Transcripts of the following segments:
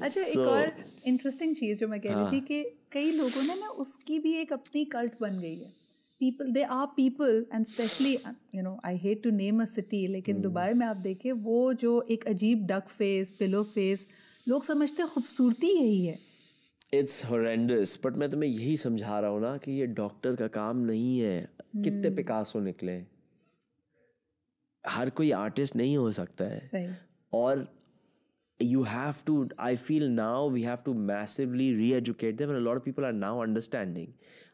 اچھا ایک اور انٹرسٹنگ چیز جو میں کہہ رہی تھی کہ کئی لوگوں نے نا اس کی بھی ایک اپنی کلٹ بن گئی ہے. People they are people and especially I hate to name a city, لیکن دبئی میں آپ دیکھیں وہ جو ایک عجیب ڈک فیس, پلو فیس, لوگ سمجھتے ہیں خوبصورتی یہی ہے. اٹس ہورینڈس. بٹ میں تمہیں یہی سمجھا رہا ہوں نا کہ یہ ڈاکٹر کا کام نہیں ہے. کتنے پکاسو نکلے, ہر کوئی آرٹسٹ نہیں ہو سکتا ہے. صحیح. اور you have to, I feel now we have to massively re-educate them and a lot of people are now understanding.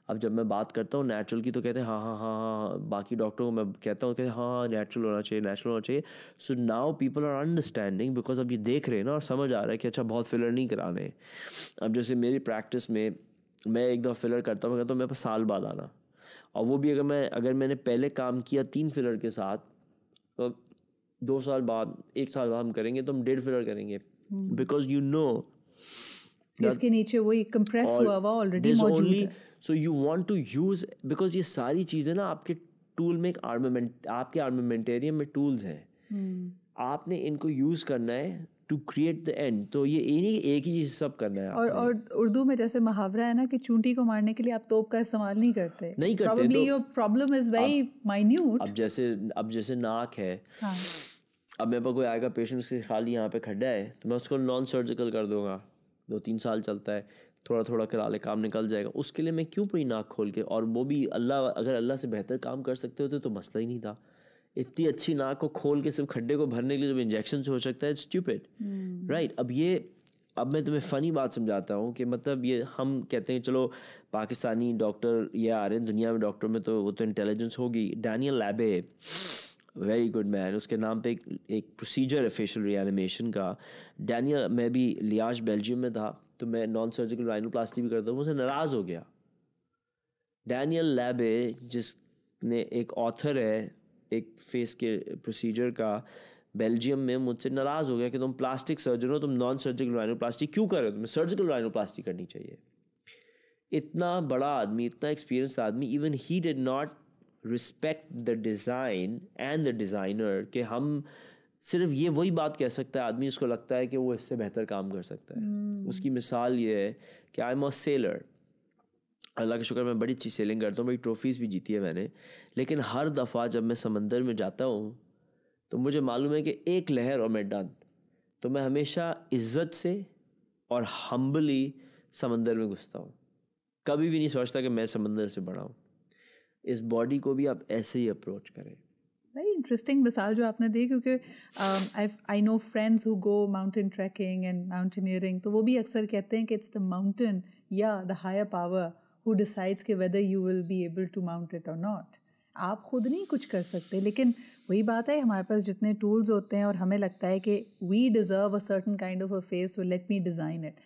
اب جب میں بات کرتا ہوں نیچرل کی تو کہتے ہیں ہاں ہاں ہاں ہاں, باقی ڈاکٹروں کو میں کہتا ہوں کہ ہاں ہاں نیچرل ہونا چاہیے, نیچرل ہونا چاہیے. So now people are understanding because اب یہ دیکھ رہے ہیں نا اور سمجھ آ رہا ہے کہ اچھا بہت فلر نہیں کرانے. اب جیسے میری پریکٹس میں میں ایک دفعہ فلر کرتا ہوں, کہتا ہوں میرے پاس سال بعد آنا, اور وہ بھی اگر میں نے پہلے کام کیا 3 فلر کے ساتھ تو 2 سال بعد 1 سال بعد ہم کریں گے تو ہم 1.5 فلر کریں گے, بیکاز یو نو اس کے نیچے وہی کمپریس ہوا ہوا آلریڈی موجود ہے. So you want to use, because یہ ساری چیزیں نا آپ کے ٹول میں ایک آرمامنٹ, آپ کے آرمامنٹیریم میں ٹولز ہیں, آپ نے ان کو یوز کرنا ہے ٹو کریٹ دا اینڈ. تو یہ نہیں ایک ہی چیز سب کرنا ہے. اور اردو میں جیسے محاورہ ہے نا کہ چونٹی کو مارنے کے لیے آپ توپ کا استعمال نہیں کرتے. Probably your problem is very minute. اب جیسے ناک ہے, اب میرے پاس کوئی آئے گا پیشنٹ سے خالی یہاں پہ کھڈا ہے تو میں اس کو نان سرجیکل کر دوں گا, 2-3 سال چلتا ہے, تھوڑا تھوڑا کرا لے کام نکل جائے گا. اس کے لیے میں کیوں پوری ناک کھول کے, اور وہ بھی اگر اللہ سے بہتر کام کر سکتے ہوتے تو مسئلہ ہی نہیں تھا. اتنی اچھی ناک کو کھول کے صرف کھڈے کو بھرنے کے لیے جب انجیکشن سے ہو سکتا ہے, اسٹوپڈ رائٹ. اب میں تمہیں فنی بات سمجھاتا ہوں کہ مطلب یہ ہم کہتے ہیں چلو پاکستانی ڈاکٹر یہ آ رہے ہیں دنیا میں ڈاکٹر میں تو وہ تو انٹیلیجنس ہوگی. ڈینیل لیبے, ویری گڈ مین, اس کے نام پہ ایک پروسیجر ہے فیشیل ری اینیمیشن کا. ڈینیل, میں بھی لیاج بیلجیم میں تھا تو میں نان سرجیکل رائنوپلاسٹی بھی کرتا ہوں, مجھ سے ناراض ہو گیا. ڈینیل لیبے جس نے ایک آتھر ہے ایک فیس کے پروسیجر کا بیلجیم میں, مجھ سے ناراض ہو گیا کہ تم پلاسٹک سرجن ہو, تم نان سرجیکل رائنوپلاسٹی کیوں کر رہے ہو, تمہیں سرجیکل رائنوپلاسٹی کرنی چاہیے. اتنا بڑا آدمی, اتنا ایکسپیرینس آدمی, even he did not respect the design and the designer, کہ ہم صرف یہ وہی بات کہہ سکتا ہے آدمی, اس کو لگتا ہے کہ وہ اس سے بہتر کام کر سکتا ہے. اس کی مثال یہ ہے کہ آئی ایم اے سیلر, اللہ کا شکر میں بڑی اچھی سیلنگ کرتا ہوں, بڑی ٹرافیز بھی جیتی ہے میں نے, لیکن ہر دفعہ جب میں سمندر میں جاتا ہوں تو مجھے معلوم ہے کہ ایک لہر اور میں ڈن. تو میں ہمیشہ عزت سے اور ہمبلی سمندر میں گھستا ہوں, کبھی بھی نہیں سوچتا کہ میں سمندر سے بڑا ہوں. اس باڈی کو بھی آپ ایسے ہی اپروچ کریں. ویری انٹرسٹنگ مثال جو آپ نے دی, کیونکہ I know friends who go mountain trekking and mountaineering, تو وہ بھی اکثر کہتے ہیں کہ اٹس دا ماؤنٹین یا the higher power who decides کہ whether you will be able to mount it or not. آپ خود نہیں کچھ کر سکتے, لیکن وہی بات ہے ہمارے پاس جتنے ٹولز ہوتے ہیں اور ہمیں لگتا ہے کہ we deserve a certain kind of a face so let me design it.